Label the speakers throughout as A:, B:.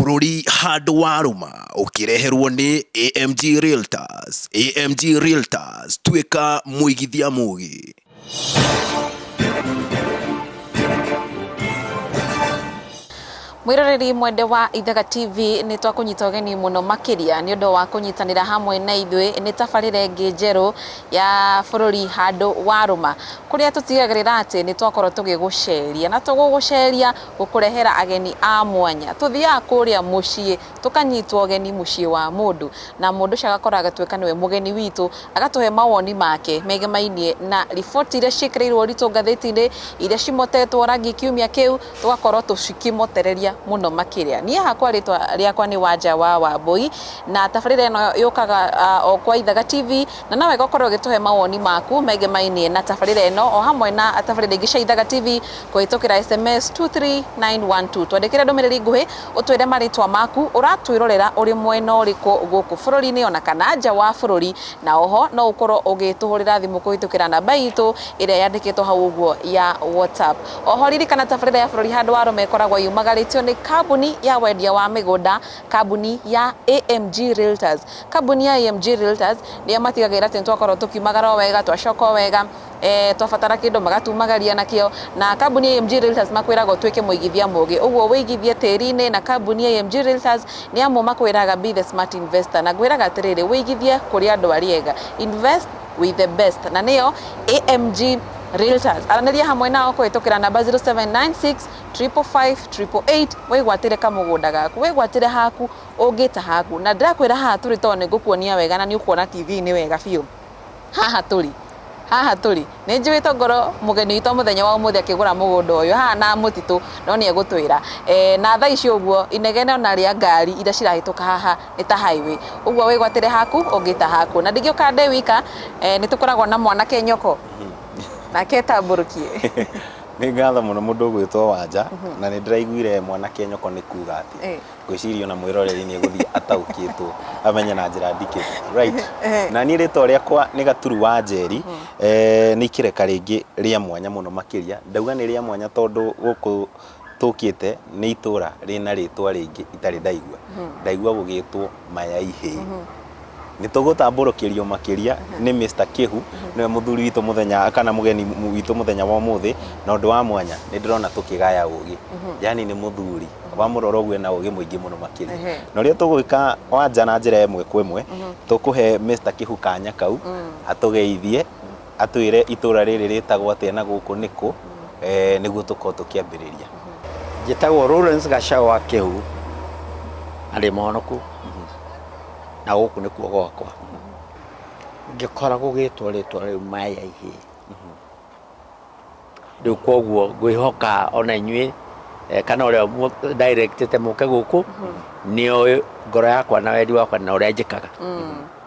A: Bururi handũ warũma ũkĩreherwo nĩ AMG Realtors. AMG Realtors, tuĩka mũigithia mũũgĩ.
B: Mwiroreri mwende wa Ithaga TV ni twakunyita ũgeni muno makiria ni ũndũ wa kunyitanĩra hamwe na ithuĩ nĩ tabarĩra ĩngĩ njerũ ya bũrũri handũ warũma kũrĩa tũtigagĩrĩra atĩ nĩ twakorwo tũgĩgũceria na tũgũgũceria gũkũrehera ageni a mwanya. Tuthiaga kũrĩa mũciĩ tukanyitwo ũgeni mũciĩ wa mũndũ na mũndũ ũcio agakorwo agatuĩka nĩwe mũgeni witũ, agatũhe mawoni make megemainie na riboti iria ciĩkĩrĩirwo ũritũ ngathĩti-inĩ iria cimotetwo rangi kiumia kĩu, tugakorwo tũcikimotereria muno makiria. Niĩ hakwa rĩtwa rĩakwa nĩ Wanja wa Wambui na tabarĩra ĩno yũkaga o kwa Ithaga TV na nawe gakorwo ũgĩtũhe mawoni maku megemainie na tabarĩra ĩno o hamwe na tabarĩra ingĩ cia Ithaga TV kũhĩtũkĩra SMS 23912. Twandĩkĩre ndũmĩrĩri nguhĩ ũtwĩre marĩtwa maku, ũratwĩrorera ũrĩ mwena ũrĩkũ gũkũ bũrũri-inĩ ona kana nja wa bũrũri, na oho no ũkorwo ũgĩtũhũrĩra thimũ kũhĩtũkĩra namba itũ ĩrĩa yandĩkĩtwo hau ũguo ya WhatsApp. Oho ririkana tabarĩra ya bũrũri handũ warũma ĩkoragwo yumagarĩtio ni kambuni ya wendia wa mĩgũnda, kambuni ya AMG Realtors. Kambuni ya AMG Realtors nĩyo matigagĩrĩra atĩ twakorwo tũkiumagara wega, twacoka wega, twabatara kĩndũ magatumagaria nakĩo, na kambuni ya AMG Realtors makwĩraga ũtuĩke mũigithia mũũgĩ. Ũguo wĩigithie tĩri-inĩ na kambuni ya AMG Realtors nĩ amwe makwĩraga be the smart investor, na ngwĩraga atĩrĩrĩ, wĩigithie kũrĩ andũ arĩa ega, invest with the best, na nĩyo AMG Realtors. Aranĩria hamwe nao kũhĩtũkĩra namba 0796 555 888. Wĩgwatĩre kamũgũnda gaku, wĩgwatĩre haku ũngĩta haku, na ndĩrakwĩra haha tũrĩ tondũ nĩ ngũkuonia wega na nĩ ũkuona TV-inĩ wega biũ. Haha tũrĩ nĩ njũĩte ngoro mũgeni witũ mũthenya wa ũmũthĩ akĩgũra mũgũnda ũyũ haha na mũtitũ, no nĩ egũtwĩra na thaa ici ũguo inegene ona rĩa ngari iria cirahĩtũka haha nĩ ta highway. Ũguo wĩgwatĩre haku ũngĩta haku, na ndingĩũka ndĩ wika, nĩ tũkoragwo na mwanake nyoko nake tambũrũkie.
C: Nĩ ngatho mũno mũndũ ũgwĩtwo Wanja, na nĩ ndĩraiguire mwanake nyoko nĩ kuga atĩ ngwĩciria ona mwĩroreri nĩ egũthiĩ ataũkĩtwo amenye na njĩra ndikĩru, right? Na niĩ rĩtwa rĩakwa nĩ Gaturu wa Njeri, nĩ ikĩreka rĩngĩ rĩa mwanya mũno makĩria. Ndauga nĩ rĩa mwanya tondũ gũkũ tũkĩte nĩ itũra rĩna rĩtwa rĩngĩ itarĩ ndaigua. Ndaigua gũgĩtwo Mayaihĩ. Nĩ tũgũtambũrũkĩrio makĩria nĩ Mr. Kĩhu, nĩwe mũthuri witũ mũthenya kana mũgeni witũ mũthenya wa ũmũthĩ, na ũndũ wa mwanya nĩ ndĩrona tũkĩgaya ũgĩ, yani nĩ mũthuri wa mũroro ũguo na ũgĩ mũingĩ mũno makĩria. Na ũrĩa tũgwĩka Wanja na njĩra ĩmwe kwa ĩmwe, tũkũhe Mr. Kĩhu kanya kau atũgeithie, atwĩre itũra rĩrĩ rĩtagwo atĩa na gũkũ nĩkũ, nĩguo tũkorwo tũkĩambĩrĩria.
D: Njĩtagwo Lawrence Gacagua Kĩhu, arĩ Mũhonoku, na gũkũ nĩkuo gwakwa. Ngĩkora gũgĩtwo rĩtwa rĩu Mayaihĩ. Rĩu koguo ngwĩhoka ona inyuĩ kana ũrĩa directĩte mũke gũkũ nĩoĩ ngoro yakwa na wendi wakwa na ũrĩa njĩkaga.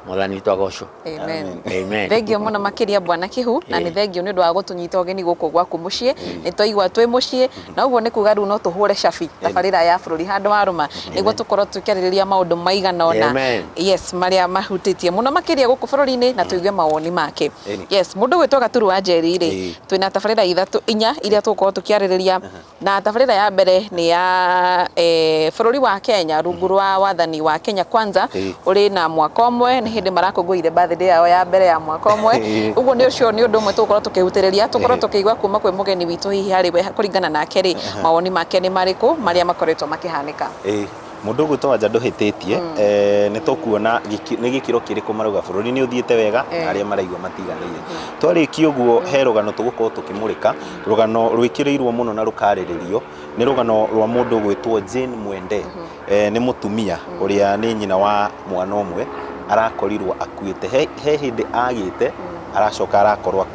D: Mwathani witũ agocwo.
B: Amen. Thengio mũno makĩria Bwana Kĩhu, na nĩ thengio nĩ ũndũ wa gũtũnyita ũgeni gũkũ gwaku mũciĩ. Nĩ twaigua twĩ mũciĩ, na ũguo nĩ kuga rĩu no tũhũre cabi tabarĩra ya bũrũri handũ warũma nĩguo tũkorwo tũkĩarĩrĩria maũndũ maigana ona, yes, marĩa mahutĩtie mũno makĩria gũkũ bũrũri-inĩ na tũigue mawoni make. Yes, mũndũ gwĩtwo Gaturu wa Njeri rĩ, twĩna tabarĩra inya iria tũgũkorwo tũkĩarĩrĩria, na tabarĩra ya mbere nĩ ya bũrũri wa Kenya rungu rwa wathani wa Kenya Kwanza ũrĩ na mwaka ũmwe, nĩ hĩndĩ marakũngũĩire birthday yao ya mbere ya mwaka ũmwe. Ũguo nĩ ũcio nĩ ũndũ ũmwe tũgũkorwo tũkĩhutĩrĩria, tũkorwo tũkĩigua kuma kwĩ mũgeni witũ hihi harĩ we kũringana nake rĩ, mawoni make nĩ marĩkũ marĩa makoretwo makĩhanĩka.
C: Mũndũ ũgwĩtwo Wanja ndũhĩtĩtie, nĩ tũkuona nĩ gĩkĩro kĩrĩkũ marauga bũrũri nĩ ũthiĩte wega na arĩa maraigua matiganĩire. Twarĩkia ũguo he rũgano tũgũkorwo tũkĩmũrĩka, rũgano rwĩkĩrĩirwo mũno na rũkarĩrĩrio nĩ rũgano rwa mũndũ ũgwĩtwo Jane Mwende. Nĩ mũtumia ũrĩa nĩ nyina wa mwana ũmwe arakorirwo akuĩte, he hĩndĩ agĩte aracoka arakorwo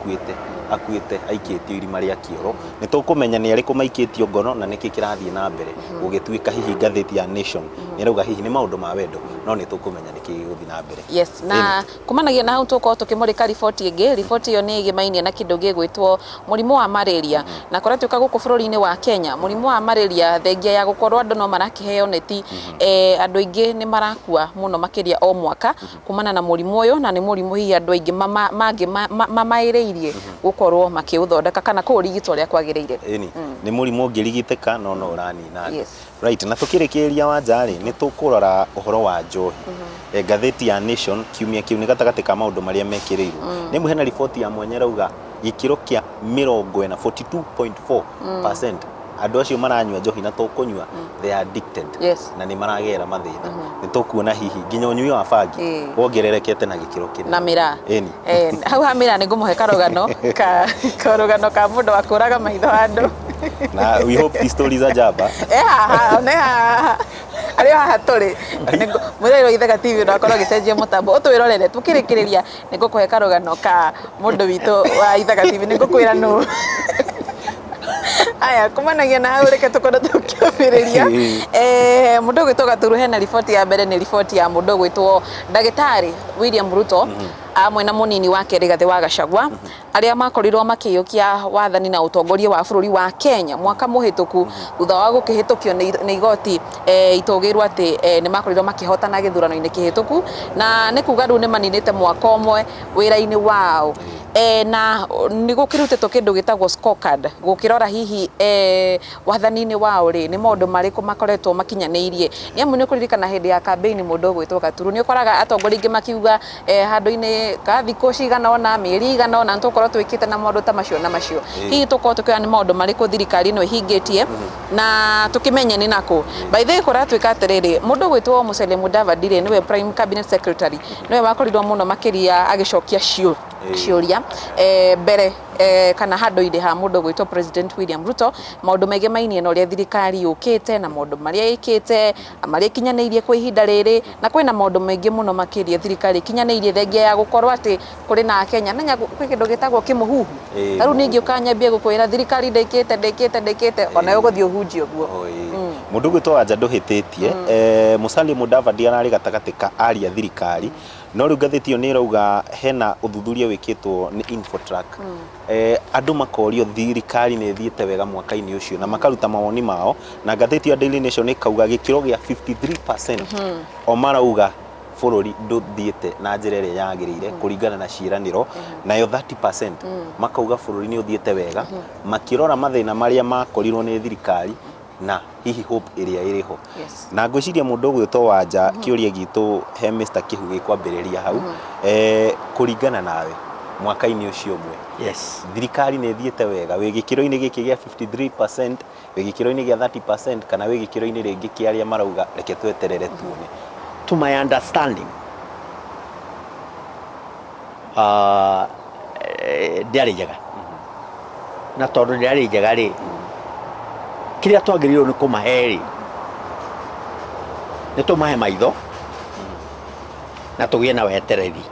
C: akuĩte aikĩtio irima rĩa kĩoro. Nĩ tũkũmenya nĩ arĩkũ maikĩtio ngono na nĩkĩ kĩrathiĩ na mbere gũgĩtuĩka hihi ngathĩti ya Nation nĩ rauga hihi nĩ maũndũ ma wendo, no nĩ tũkũmenya nĩkĩ gĩgũthiĩ na mbere.
B: Yes, na kumanagia na hau tũkorwo tũkĩmũrĩka riboti ĩngĩ. Riboti ĩyo nĩ ĩgemainie na kĩndũ gĩgwĩtwo mũrimũ wa malaria, na kũrĩa tuĩka gũkũ bũrũri-inĩ wa Kenya mũrimũ wa malaria thengia ya gũkorwo andũ no marakĩheo neti, andũ aingĩ nĩ marakua mũno makĩria o mwaka kumana na mũrimũ ũyũ, na nĩ mũrimũ hihi andũ aingĩ mamaĩrĩirie gũkorwo makĩũthondeka kana kũũrigitwo ũrĩa kwagĩrĩire.
C: Nĩ mũrimũ ũngĩrigitĩka no ũranina. Right, na tukirikiria Wanja ri ni tukurora uhoro wa njohi. Ngatheti ya Nation kiumia kiu ni gatagati ka maundu maria mekirirwo. Ni muhena riboti ya mwenye rauga gikiro kia 42.4% andu acio maranyua njohi na tukunyua they are addicted. Na ni maragera mathina. Ni tukuona hihi nginya unyui wa bangi wongererekete na gikiro kinene. Na mira.
B: Hau ha mira ni ngumuhe karugano ka mundu wakuraga maitho andu.
C: Na we hope these stories are jaba.
B: Ario haha turi mwiriro Ithaka TV no akorwo gicenjia mutambo utwirorere tukirikiriria ni ngukuhe karugano ka mundu witu wa Ithaka TV ni ngukwira nu aya kumanagia na hau reke tukorwo tukiambiriria mundu gwitwo Gaturu hena riboti ya mbere ni riboti ya mundu gwitwo Ndagitari William Ruto amwe na munini wake Rigathi wa Gachagua aria makorirwo makiyukia wathani na utongoria wa bururi wa Kenya mwaka muhituku thutha wa gukihitukio ni igoti itogirwo ati ni makorirwo makihotana githurano-ini kihituku na ni kuga riu ni maninite mwaka umwe wira-ini wao na ni gukirutetwo kindu gitagwo scorecard gukirora hihi wathani-ini wao ri ni maundu mariku makoretwo makinyaniirie ni amu ni kuririkana hindi ya campaign mundu gwitwo Gaturu ni ukoraga atongoria ingi makiuga handu-ini ka thikũ cigana ona mĩeri igana ona tukorwo twikite na maundu ta macio na macio hihi tukorwo tukiona ni maundu mariku thirikari no ihingitie na tukimenya ni nako by the way kuratwika atiriri mundu gwitwo Musalia Mudavadi ri niwe prime cabinet secretary niwe wakorirwo muno makiria agicokia ciuria mbere kana handu-ini ha mundu gwitwo President William Ruto maundu maige mainie na uria thirikari yukite na maundu maria ikite maria kinyaniirie kwa ihinda riri na kwina maundu maingi muno makiria thirikari kinyaniirie thengia ya gukorwo ati kuri na Kenya nenya kwi kindu gitagwo kimuhuhu riu ningi ukanyambia gukwira thirikari ndikite ona yo guthio hunji uguo
C: mundu gwitwo Wanja nduhititie Musalia Mudavadi arari gatagati ka aria thirikari no riu ngatheti iyo ni rauga hena uthuthuria wikitwo ni Infotrack andu makorio thirikari ni thiete wega mwaka-ini ucio na makaruta mawoni mao na ngatheti ya Daily Nation ikauga gikiro gia 53% o marauga bururi nduthiete na njira iria yagirire kuringana na ciiraniro nayo 30% makauga bururi ni uthiete wega makirora mathina maria makorirwo ni thirikari na hihi hope iria iriho na ngwiciria mundu gwitwo Wanja kiuria gitu he Mr. Kihugi kwambiriria hau kuringana nawe mwaka-ini ucio umwe thirikari ni thiete wega wi gikiro-ini giki gia 53% wi gikiro-ini gia 30% kana wi gikiro-ini ringi kia aria marauga reke tweterere tuone.
D: To my understanding ndiari njega na tondu ndiari njega ri kiria twagiriirwo ni kumaheri ni tumahe maitho na tugie na wetereri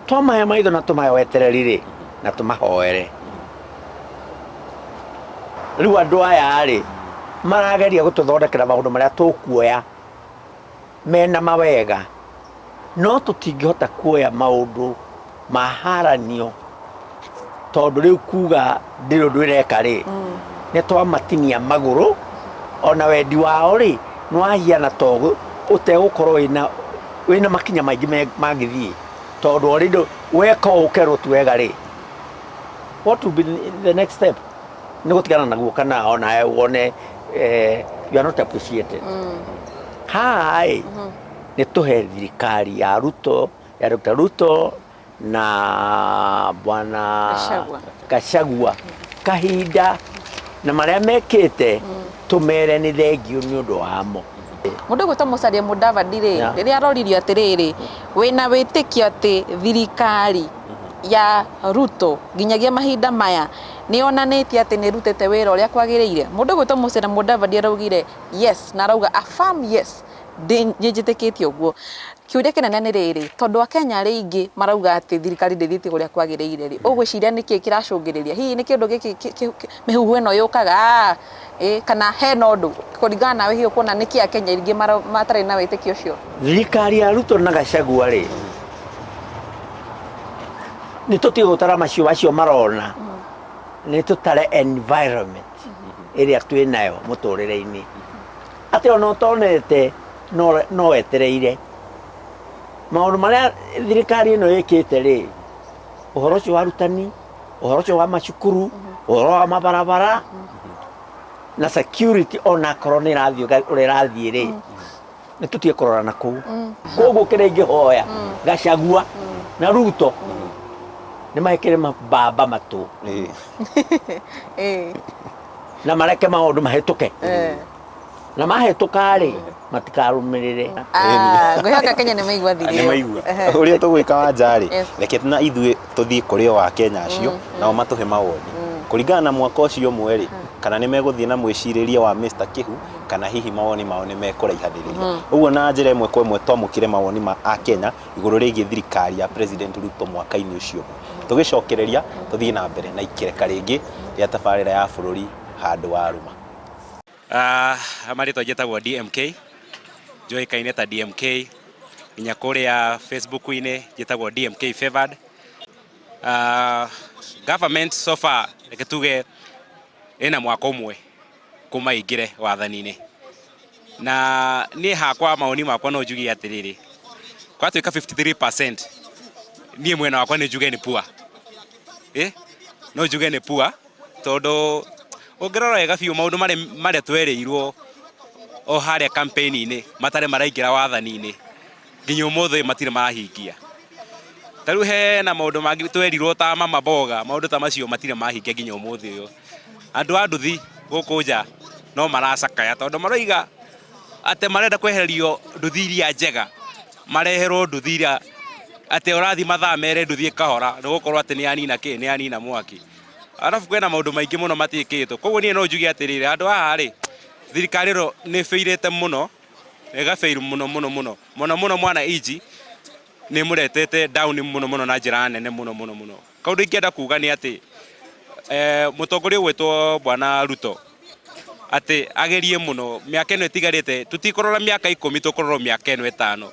D: twamahe maitho na tumahe wetereri ri na tumahoere riu andu aya ri marageria gututhondekera maundu maria tukuoya mena mawega no tutingihota kuoya maundu maharanio tondu riu kuga ndiro ndwireka ri ni twamatinia maguru ona wendi wao ri nwahiana togu utegukorwo wina makinya maingi magithii tondu orindo weka ukerwo twega ri what will be the next step ni gutigana naguo kana ona wone you are not appreciated hai ni tuhe thirikari ya Ruto ya Dr. Ruto na bwana Gachagua kahinda na maria mekite tumere ni thengio ni undu wamo
B: mundu gwitwo Musalia Mudavadi ri riria aroririo atiriri wina witikio ati thirikari ya Ruto nginyagia mahinda maya ni onanitie ati ni rutete wira uria kwagiriire mundu gwitwo Musalia Mudavadi araugire yes na arauga affirm yes njitikitie uguo kiuria kinene ni riri tondu Akenya ari ingi marauga ati thirikari ndithiite uria kwagiriire ri ugwiciria niki kiracungiriria hihi ni kindu giki mihuhu eno yukaga kana hena undu kuringana nawe hiyo kuona niki Akenya ingi matari na witikio ucio
D: thirikari ya Ruto na Gachagua ri ni tutige gutara macio acio marona ni tutare environment iria twinayo muturire-ini ati ona utonete no wetereire maundu maria thirikari ino ikite ri uhoro ucio wa rutani uhoro ucio wa macukuru uhoro wa mabarabara na security ona korwo nä rathiä å rä rathiä rä nä tå tie kårora na kå u koguo kä rä ingä hoya Gachagua na Ruto nä maäkä re mbamba matå na mareke maå ndå mahätå ke na mahätå karä matikarå mä rä re
B: ngwĩhoka Kenya nĩ maigua thiri
C: nĩ maigua ũrĩa tũgwĩka Wanjarĩ reke na ithuĩ tũthiĩ kũrĩ o Akenya acio nao matũhe mawoni kũringana na mwaka ũcio ũmwe rĩ kana nĩ megũthiĩ na mwĩcirĩrie wa Mr. Kĩhu kana hihi mawoni mao nĩ mekũraihanĩrĩria ũguo na njĩra ĩmwe kwa ĩmwe twamũkĩre mawoni ma Akenya igũrũ rĩgiĩ thirikari ya President Ruto mwaka-inĩ ũcio tũgĩcokereria tũthiĩ na mbere na ikereka rĩngĩ rĩa tabarĩra ya bũrũri handũ warũma.
E: Marĩtwa njĩtagwo DMK njoĩkaine ta DMK nginya kũrĩa Facebook-inĩ njĩtagwo DMK favored. Government so far reke tuge ĩna mwaka ũmwe kuma ĩingĩre wathani-inĩ na niĩ hakwa maoni makwa no njuge atĩrĩrĩ gwatuĩka 53% niĩ mwena wakwa nĩ njuge nĩ poor no njuge nĩ poor tondũ ũngĩrora wega biũ maũndũ marĩa twerĩirwo o harĩa campaign-inĩ matarĩ maraingĩra wathani-inĩ nginya ũmũthĩ matirĩ marahingia. Ta rĩu hena maũndũ mangĩ twerirwo ta mama mboga maũndũ ta macio matirĩ mahingia nginya ũmũthĩ ũyũ. Andũ a nduthi gũkũ nja no maracakaya tondũ maroiga atĩ marenda kweherio nduthi iria njega mareherwo nduthi iria atĩ ũrathi mathaa mere nduthi ĩkahora nĩ gũkorwo atĩ nĩ yanina mwaki. Arabu kwĩna maũndũ maingĩ mũno matiĩkĩtwo koguo niĩ no njuge atĩrĩrĩ andũ haha rĩ thirikari ĩno nĩ ĩbĩirĩte mũno ĩgabail mũno mwana iji nĩ mũretete down mũno na njĩra nene mũno. Kaũndũ ingĩenda kuga nĩ atĩ mũtongoria ũgwĩtwo bwana Ruto atĩ agerie mũno mĩaka ĩno ĩtigarĩte tũtikũrora mĩaka 10 tũkũrora mĩaka ĩno 5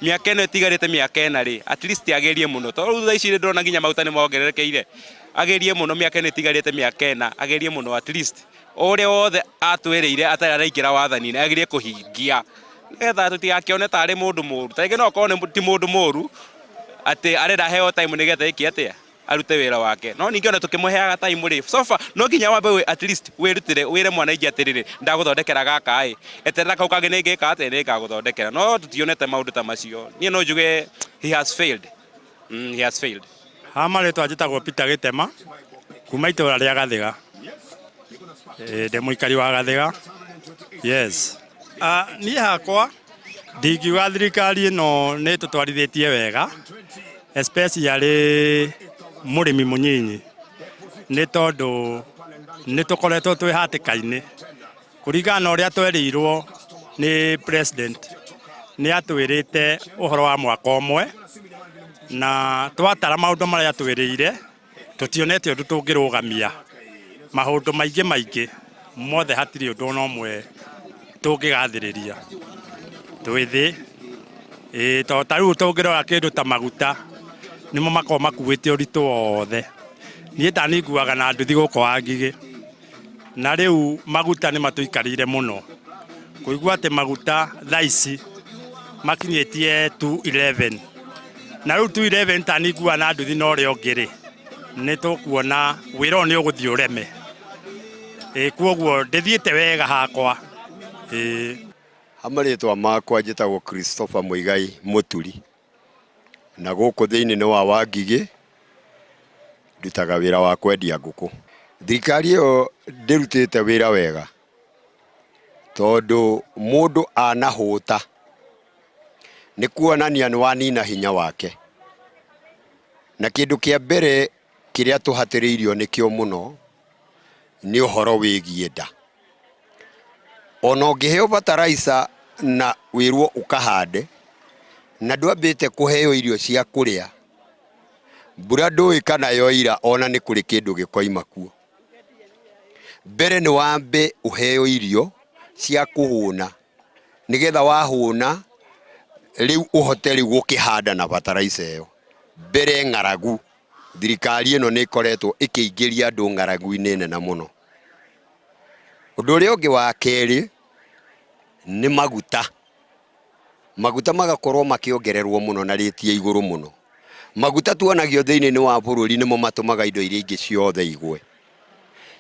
E: mĩaka ĩno ĩtigarĩte mĩaka 4 rĩ at least agerie mũno tondũ thaa ici ndĩrona nginya maguta nĩ mongererekeire agerie mũno mĩaka ĩno ĩtigarĩte mĩaka 4 agerie mũno at least ũrĩa wothe atwĩrĩire atarĩ araingĩra wathani-inĩ agerie kũhingia nĩgetha tũtigakĩone tarĩ mũndũ mũru ta rĩngĩ no okorwo ti mũndũ mũru atĩ arenda heo time nĩgetha ĩke atĩa arute wĩra wake no ningĩ ona tũkĩmũheaga time rĩ sofa no nginya wambe at least wĩrutĩre wĩre mwananchi atĩrĩrĩ ndagũthondekera gaka ĩ eterera kau kangĩ nĩngĩka atĩ nĩngagũthondekera no tũtionete maũndũ ta macio niĩ no njuge he has failed.
F: Marĩtwa njĩtagwo Peter Gĩtema kuma itũra rĩa Gathĩga ndĩ mũikari wa Gathĩga. Yes niĩ hakwa ndingiuga thirikari ĩno nĩ tũtwarithĩtie wega especially mũrĩmi mũnyinyi nĩ tondũ nĩ tũkoretwo twĩ hatĩka-inĩ kũringana na ũrĩa twerĩirwo nĩ president nĩ atwĩrĩte ũhoro wa mwaka ũmwe na twatara maũndũ marĩa twĩrĩire tũtionete ũndũ tũngĩrũgamia maũndũ maingĩ mothe hatirĩ ũndũ ona ũmwe tũngĩgathĩrĩria twĩthĩ tondũ ta rĩu tũngĩrora kĩndũ ta maguta nĩmo makoragwo makuĩte ũritũ wothe niĩ ta nĩnguaga na nduthi gũkũ Wangigĩ na rĩu maguta nĩ matũikarĩire mũno kũigua atĩ maguta thaa ici makinyĩtie 211 na rĩu 211 ta nĩngua na nduthi na ũrĩa ũngĩ rĩ nĩ tũkuona wĩra ũyũ nĩ ũgũthiĩ ũreme kwoguo ndĩthiĩte wega hakwa.
G: Marĩtwa makwa njĩtagwo Christopher Mũigai Mũturi na gũkũ thĩinĩ nĩ wa Wangigĩ ndutaga wĩra wa kwendia ngũkũ. Thirikari ĩyo ndĩrutĩte wĩra wega tondũ mũndũ anahũta nĩ kuonania nĩ wanina hinya wake na kĩndũ kĩa mbere kĩrĩa tũhatĩrĩirio nĩkĩo mũno nĩ ũhoro wĩgiĩ nda. Ona ũngĩheo fertilizer na wĩrwo ũkahande na ndwambĩte kũheo irio cia kũrĩa mbura ndũĩ kana yoira ona nĩ kũrĩ kĩndũ gĩkoima kuo. Mbere nĩ wambe ũheo irio cia kũhũna nĩgetha wahũna rĩu ũhote rĩu gũkĩhanda na fertilizer ĩyo. Mbere ng'aragu thirikari ĩno nĩ ĩkoretwo ĩkĩingĩria andũ ng'aragu-inĩ nene mũno. Ũndũ ũrĩa ũngĩ wa kerĩ nĩ maguta magakorwo makĩongererwo mũno na rĩtie igũrũ mũno. Maguta tuonagio thĩinĩ wa bũrũri nĩmo matũmaga indo iria ingĩ ciothe igwe.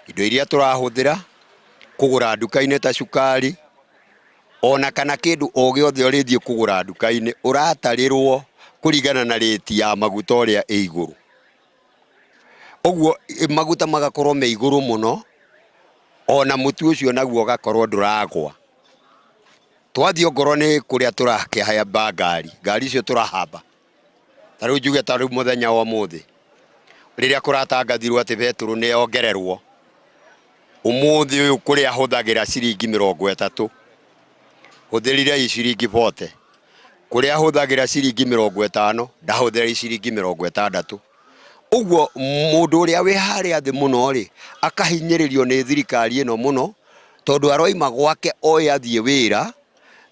G: Indo iria tũrahũthĩra kugura nduka-inĩ ta cukari ona kana kĩndũ o gĩothe ũrĩthiĩ kũgũra nduka-inĩ ũratarĩrwo kũringana na rate ya maguta ũrĩa ĩ igũrũ. Ũguo maguta magakorwo me igũrũ mũno, ona mũtu ũcio naguo ũgakorwo ndũragwa. Twathiĩ ongorwo nĩ kũrĩa tũrakĩhamba ngari icio tũrahamba, ta rĩu njuge ta rĩu mũthenya wa ũmũthĩ rĩrĩa kũratangathirwo atĩ betũrũ nĩ yongererwo, ũmũthĩ ũyũ kũrĩa hũthagĩra ciringi 30 hũthĩrire ciringi 40, kũrĩa hũthagĩra ciringi 50 ndahũthĩra ciringi 60. Ũguo mũndũ ũrĩa wĩ harĩa thĩ mũno rĩ akahinyĩrĩrio nĩ thirikari ĩno mũno, tondũ aroima gwake oĩ athiĩ wĩra,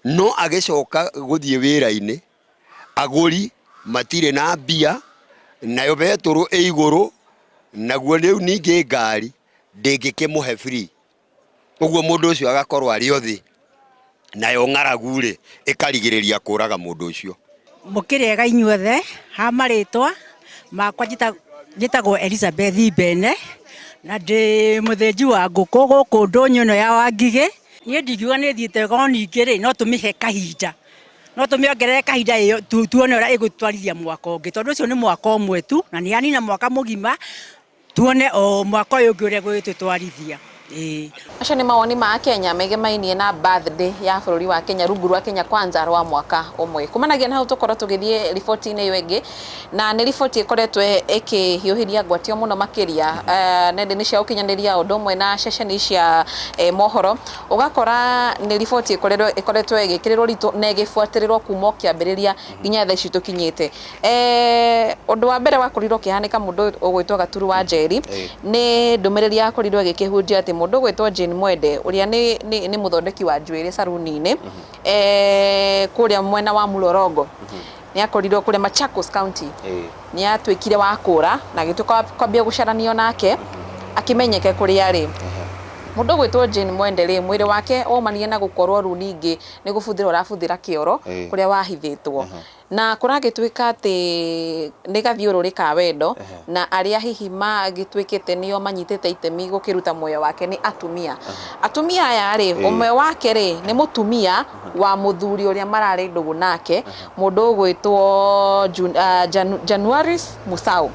G: no agĩcoka gũthiĩ wĩra-inĩ agũri matirĩ na mbia, nayo betũrũ ĩ igũrũ, naguo rĩu ningĩ ngari ndĩngĩkĩmũhe free. Ũguo mũndũ ũcio agakorwo arĩ o thĩ, nayo ng'aragu rĩ ĩkarigĩrĩria kũraga mũndũ ũcio.
H: Mũkĩrĩega inyuothe, ha marĩtwa makwa njĩtagwo Elizabeth Bene, na ndĩ mũthĩnji wa ngũkũ gũkũ ndũnyũ ĩno ya Wangigĩ. Niĩ ndingiuga nĩ thiĩte goro ningĩ rĩ, no tũmĩhe kahinda, no tũmĩongerere kahinda ĩyo tuone ũrĩa ĩgũtwarithia mwaka ũngĩ, tondũ ũcio nĩ mwaka ũmwe tu na nĩ yanina mwaka mũgima, tuone o mwaka ũyũ ũngĩ ũrĩa gũgĩtũtwarithia.
B: Acio nĩ mawoni ma Kenya megemainie na birthday ya bũrũri wa Kenya rungu rwa Kenya Kwanza rwa mwaka ũmwe. Kumanagia na hau tũkorwo tũgĩthiĩ riboti-inĩ ĩyo ĩngĩ, na nĩ riboti ĩkoretwo ĩkĩhiũhĩria ngwatio mũno makĩria nenda-inĩ cia ũkinyanĩria ũndũ ũmwe na ceceni cia mohoro. Ũgakora nĩ riboti ĩkoretwo ĩgĩkĩrĩrwo ritũ na ĩgĩbuatĩrĩrwo kuma kĩambĩrĩria nginya thaa ici tũkinyĩte. Ũndũ wa mbere wakorirwo ũkĩhanĩka mũndũ ũgwĩtwo Gaturu wa Njeri, nĩ ndũmĩrĩri yakorirwo ĩgĩkĩhunjia atĩ mũndũ gwĩtwo Jane Mwende ũrĩa nĩ mũthondeki wa njuĩrĩ saruni-inĩ kũrĩa mwena wa Mlolongo, nĩ akorirwo kũrĩa Machakos County, nĩ atuĩkire wa kũra na agĩtuĩka kwambia gũcaranio nake akĩmenyeke kũrĩa arĩ. Mũndũ gwĩtwo Jane Mwende rĩ, mwĩrĩ wake waumanie na gũkorwo rĩu ningĩ nĩ gũbuthĩra ũrabuthĩra kĩoro kũrĩa wahithĩtwo, na kũragĩtuĩka atĩ nĩ gathiũrũrĩ ka wendo, na arĩa hihi magĩtuĩkĩte nĩo manyitĩte itemi gũkĩruta muoyo wake nĩ atumia. Atumia aya rĩ, ũmwe wake rĩ nĩ mũtumia wa mũthuri ũrĩa mararĩ ndũgũ nake, mũndũ gwĩtwo Januaris Musau.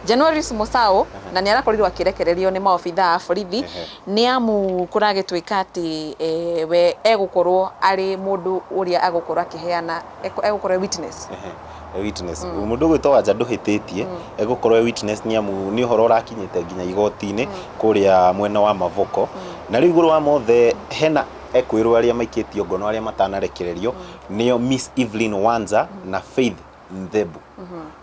B: Januaris Musau na nĩ arakorirwo akĩrekererio nĩ maobithaa a borithi, nĩ amu kũragĩtuĩka atĩ we egũkorwo arĩ mũndũ ũrĩa agũkorwo akĩheana, egũkorwo witness.
C: Witness mũndũ gwĩtwo Wanja ndũhĩtĩtie egũkorwo witness, nĩ amu nĩ ũhoro ũrakinyĩte nginya igoti-inĩ kũrĩa mwena wa Mavoko, na rĩu igũrũ wa mothe hena ekwĩrwo arĩa maikĩtio ngono arĩa matanarekererio nĩo Miss Evelyn Wanza na Faith Nthebu.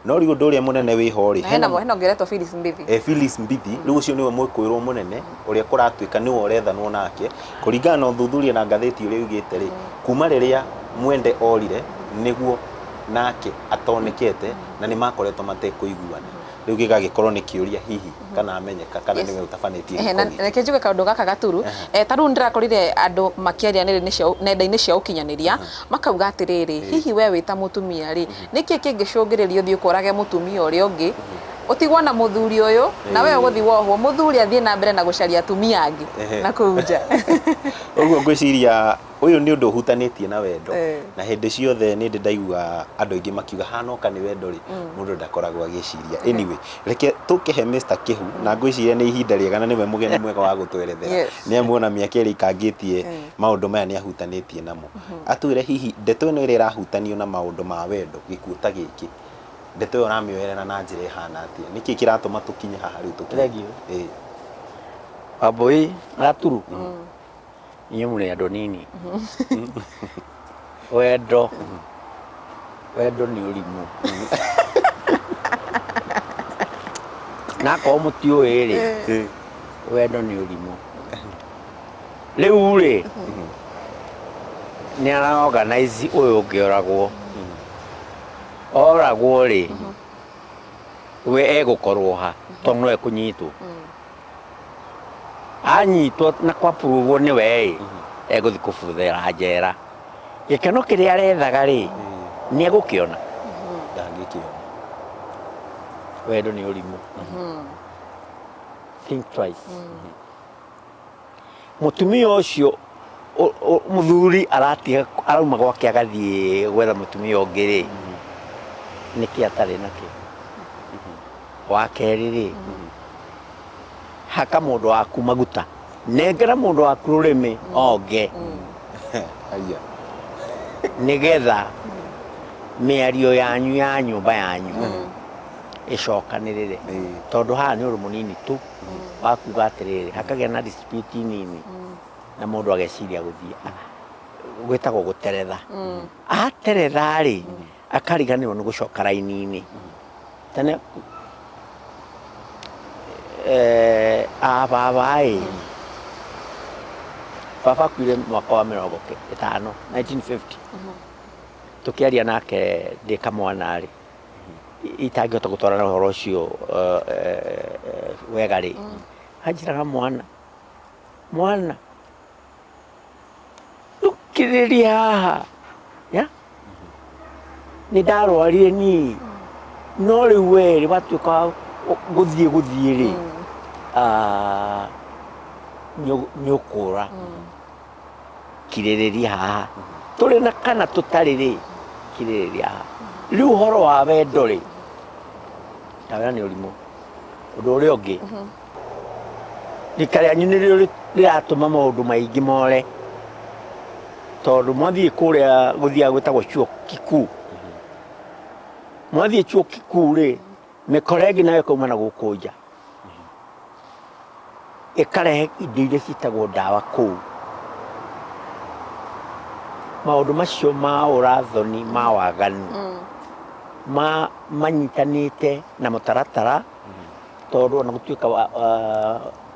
C: No rĩu ũndũ ũrĩa mũnene wĩho rĩ,
B: hena ongeretwo Phyllis Mbithi.
C: Phyllis Mbithi rĩu ũcio nĩwe mwĩkwĩrwo mũnene ũrĩa kũratuĩka nĩwe ũrethanwo nake kũringana na ũthuthuria na ngathĩti ũrĩa yugĩte rĩ, kuma rĩrĩa Mwende orire nĩguo nake atonekete na nĩ makoretwo matekũiguana. Rĩu gĩgagĩkorwo nĩ kĩũria hihi kana amenyeka kana nĩwe utabanĩtie.
B: Na reke njuge kaũndũ gaka Gaturu, ta rĩu ndĩrakorire andũ makĩaria nenda-inĩ cia ũkinyanĩria makauga atĩrĩrĩ, hihi we wĩ ta mũtumia rĩ, nĩkĩ kĩngĩcũngĩrĩrio ũthiĩ ũkorage mũtumia ũrĩa ũngĩ ũtigwo na mũthuri ũyũ na we ũgũthiĩ wohwo mũthuri athiĩ na mbere na gũcaria atumia angĩ na kũu nja.
C: Ũguo ngwĩciria ũyũ nĩ ũndũ ũhutanĩtie na wendo, na hĩndĩ ciothe nĩ ndĩ ndaigua andũ aingĩ makiuga hanoka nĩ wendo rĩ, mũndũ ndakoragwo agĩciria. Anyway, reke tũkĩhe Mr. Kĩhu, na ngwĩciria nĩ ihinda rĩega na nĩwe mũgeni mwega wa gũtwerethera, nĩ amu ona mĩaka ĩrĩ ikangĩtie maũndũ maya nĩ ahutanĩtie namo. Atwĩre hihi ndeto ĩno ĩrĩa ĩrahutanio na maũndũ ma wendo gĩkuũ ta gĩkĩ, ndeto ĩyo ũramĩoerera na njĩra ĩhana atĩa? Nĩkĩ kĩratũma tũkinye haha rĩu tũkinye?
D: Wambui Gaturu niĩ mũrĩ andũ nini, wendo nĩ ũrimũ, nakorwo mũtiũĩ rĩ, wendo nĩ ũrimũ. Rĩu rĩ nĩ araorganize ũyũ ũngĩ oragwo rĩ, we egũkorwo ha tondũ no ekũnyitwo, anyitwo na kwapruvwo nĩ we egũthiĩ kũbuthĩra njera. Gĩkeno kĩrĩa arethaga rĩ nĩ egũkĩona,
C: ndangĩkĩona.
D: Wendo nĩ ũrimũ. Think twice. mutumia ucio muthuri aratia arauma gwake agathie gwetha mutumia ungi ri niki atari naki wa keri ri haka mundu waku maguta nengera mundu waku rurimi onge
C: aya
D: nigetha miario yanyu ya nyumba yanyu icokanirire tondu haha ni uri munini tu wakuga atiriri hakagia na dispute nini na mundu ageciria guthie gwitagwo guteretha ateretha ri akariganirwo ni gucoka raini-ini tene baba baba kuire mwaka wa 1950 tukiaria nake ndi kamwana ri itangihota gutwarana uhoro ucio wega ri anjiraga mwana ukiriria haha ya ni ndarwarire ni no riu we ri watuika guthie ri nyukura kiririria haha turi na kana tutari ri kiririria haha riu uhoro wa wendo ri ndawira ni urimu undu uria ungi rika rianyu nirio riratuma maundu maingi more tondu mwathie kuria guthia gwitagwo chuo kikuu mwathie chuo kikuu ri mikore ingi nayo kauma na guku nja ikarehe indo iria ciitagwo ndawa kuu maundu macio ma urathoni ma waganu manyitanite na mutaratara tondu ona gutuika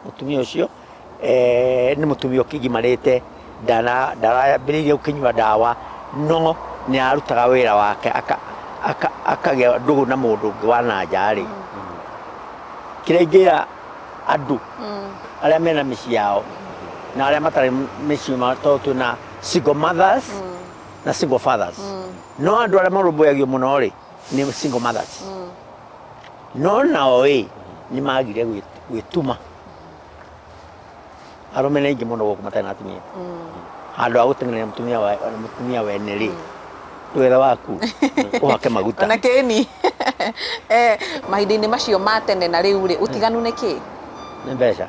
D: mutumia ucio ni mutumia ukigimarite ndarambiriirie gukinyua ndawa no ni arutaga wira wake akagia ndugu na mundu ungi wa nanja ri kiria ingira andu aria mena micii yao na aria matari micii tondu na single mothers na single fathers no andu aria marumbuagio muno ri ni single mothers no nao ni magire gwituma arume ningi muno guku matari na atumia handu aguteng'eria mutumia wene ri wira waku uhake maguta
B: na keni mahinda-ini macio ma tene na riu ri utiganu ni ki
D: ni mbeca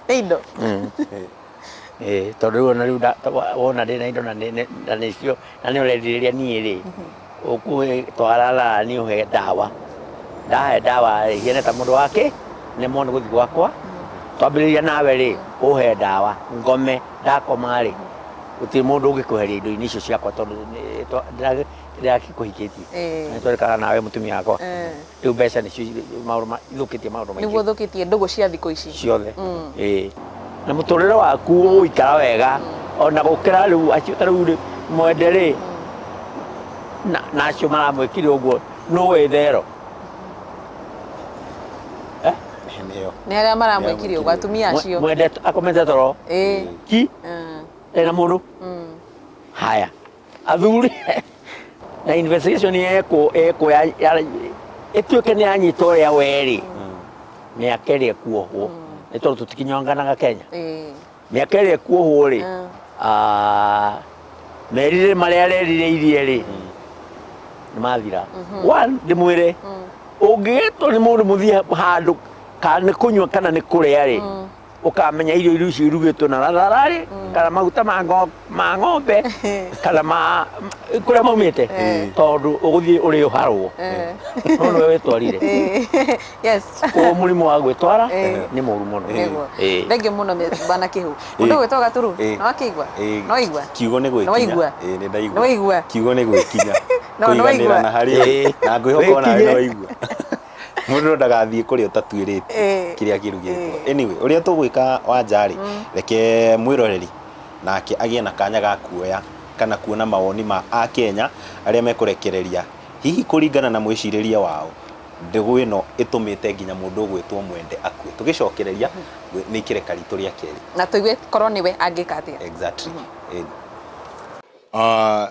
B: ni indo
D: tondu riu wona ndina indo na nicio na ni urendiriria nie ri twara ni uhe ndawa ndahe ndawa hiene ta mundu wake ni mone guthi gwakwa twambiriria nawe ri uhe ndawa ngome ndakoma ri uti mundu ungikuheria indo icio ciakwa tondu ndakikuhikitie ni twarikana nawe mutumia wakwa riu mbeca nicio ithukitie maundu maingi
B: niguo thukitie ndugu cia thiku ici
D: ciothe na muturire waku uikara wega ona gukira riu acio ta riu ri mwende ri na acio maramwikire uguo no withero
B: ni aria maramwikire uguo atumia acio
D: mwende akomete toro ki na mundu haya athuri na investigation eko ya etuike ni anyita uria weri miaka iria kuohwo ni tondu tutikinyonganaga Kenya miaka iria kuohwo ri merire maria arerire irie ri ni mathira one ndimwire ungigitwo ni mundu muthie handu kana ni kunywa kana ni kuria ri ukamenya irio icio irugitwo na rarari kana maguta ma ng'ombe kana kuria maumite tondu uguthie uri uharwo no niwe witwarire
B: yes
D: murimu wa gwitwara ni muru muno
B: thengio muno bana kihu undu gwitwa gaturu no akigwa no igwa
C: kiugo ni gwikinya ni ndaigwa
B: no igwa
C: kiugo ni gwikinya
B: no igwa
C: na hari na ngwihoka na no igwa mundu ndagathie kuria utatuirite kiria kirugitwo anyway uria tugwika Wanjari reke mwiroreri nake agie na kanya ga kuoya kana kuona mawoni ma a Kenya aria mekurekereria hihi kuringana na mwiciriria wao ndegu ino itumite nginya mundu gwitwo mwende akue tugicokereria ni kirekari turia keri
B: na tuigwe korwo niwe angika atia
C: exactly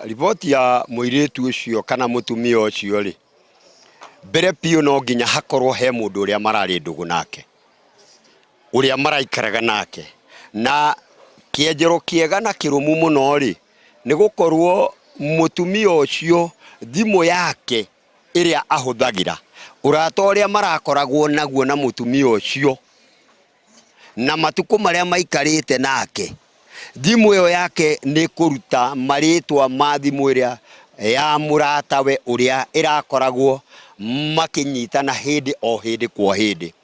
G: ripoti ya muiritu ucio kana mutumia ucio ri mbere pio no nginya hakorwo he mundu uria marari ndugu nake uria maraikaraga nake na kienjero kiega na kirumu muno ri ni gukorwo mutumia ucio thimu yake iria ahuthagira urata uria marakoragwo naguo na mutumia ucio na matuko maria maikarite nake thimu iyo yake ni kuruta maritwa ma thimu iria ya muratawe uria irakoragwo makinyitana hindi o hindi kwa hindi.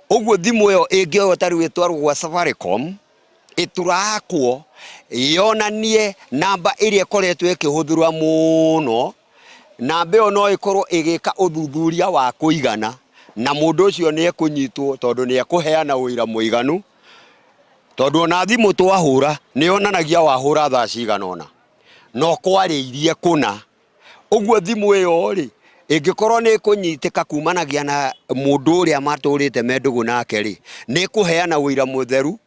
G: Uguo thimu iyo ingihota riu itwarwo gwa Safaricom iturakwo yonanie namba iria ikoretwo ikihuthirwa muno, namba iyo no ikorwo igika uthuthuria wa kuigana na mundu ucio ni ekunyitwo tondu ni ekuheana uira muiganu, tondu na thimu twahura ni yonanagia wahura thaa cigana ona no kwariirie kuna. Uguo thimu iyo ri ingikorwo ni kunyitika kumanagia na mundu uria maturite mendugu nake ri ni kuheana uira mutheru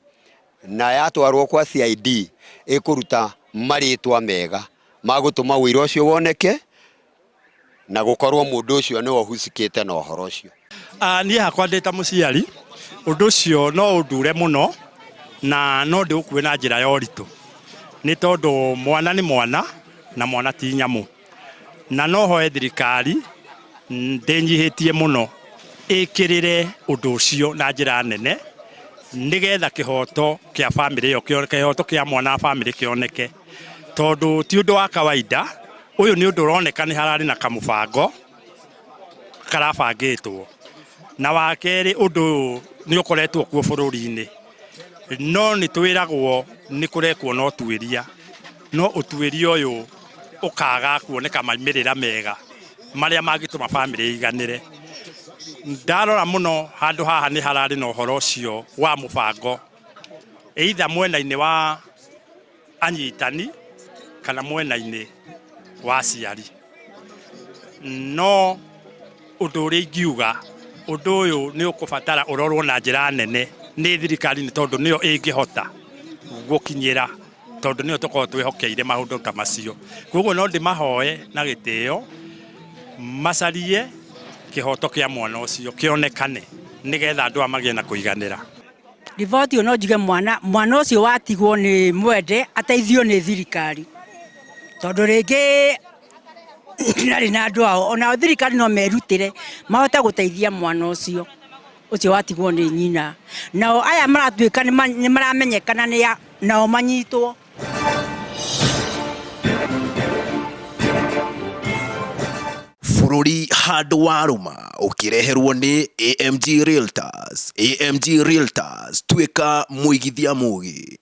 G: na yatwarwo kwa CID ikuruta maritwa mega magutuma uira ucio woneke na gukorwo mundu ucio ni ohucikite na uhoro ucio.
F: Ni hakwa ndita muciari undu ucio no undure muno na no ndikue na njira ya uritu ni tondu mwana ni mwana na mwana ti nyamu, na no hoe thirikari ndinyihitie muno ikirire undu ucio na njira nene nigetha kihoto kia family yo kihoto kia mwana family kioneke, tondu ti undu wa kawaida uyu ni undu uroneka ni harari na kamubango karabangitwo. Na wakeri undu ni ukoretwo kuo bururi-ini no ni twiragwo ni kurekwo no twiria, no utwiria uyu ukaga kuoneka maimirira mega maria magituma family iganire. Ndarora muno handu haha ni harari na uhoro ucio wa mubango either mwena-ini wa anyitani kana mwena-ini wa aciari, no undu uria ingiuga undu uyu ni ukubatara urorwo na njira nene ni thirikari, ni tondu niyo ingihota gukinyira, tondu niyo tukorwo twihokeire maundu ta macio. Koguo no ndimahoe na gitio macarie kihoto kia mwana ucio kionekane nigetha andu amagie na kuiganira.
H: Riboti no njuge mwana ucio watigwo ni mwende ateithio ni thirikari, tondu ringi nari na andu ao ona thirikari no merutire mahota guteithia mwana ucio watigwo ni nyina, nao aya maratuika ni maramenyekana ni nao manyitwo.
A: Bururi handu waruma ukireherwo ni AMG Realtors. AMG Realtors, twika muigithia mugi.